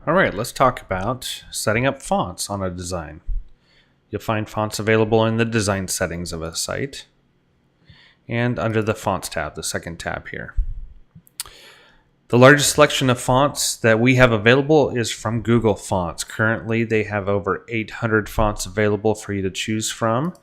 All right, let's talk about setting up fonts on a design. You'll find fonts available in the design settings of a site and under the fonts tab, the second tab here. The largest selection of fonts that we have available is from Google Fonts. Currently, they have over 800 fonts available for you to choose from.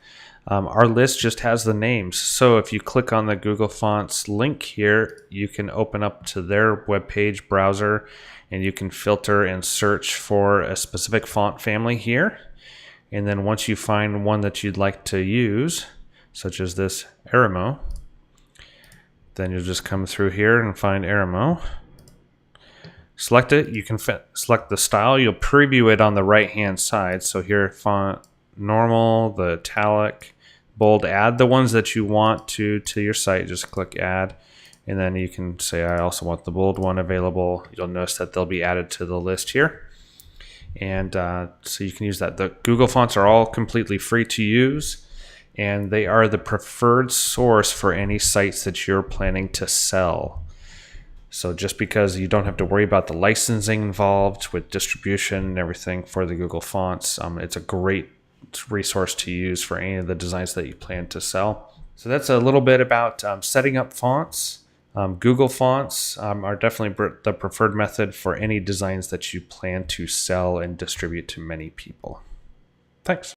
Our list just has the names. So if you click on the Google Fonts link here, you can open up to their webpage browser and you can filter and search for a specific font family here. And then once you find one that you'd like to use, such as this Aramo, then you'll just come through here and find Aramo. Select it. You can select the style. You'll preview it on the right hand side. So here, font normal, the italic, bold, add the ones that you want to your site. Just click add. And then you can say, I also want the bold one available. You'll notice that they'll be added to the list here. And so you can use that. The Google fonts are all completely free to use, and they are the preferred source for any sites that you're planning to sell. So just because you don't have to worry about the licensing involved with distribution and everything for the Google fonts, it's a great resource to use for any of the designs that you plan to sell. So that's a little bit about setting up fonts. Google fonts are definitely the preferred method for any designs that you plan to sell and distribute to many people. Thanks.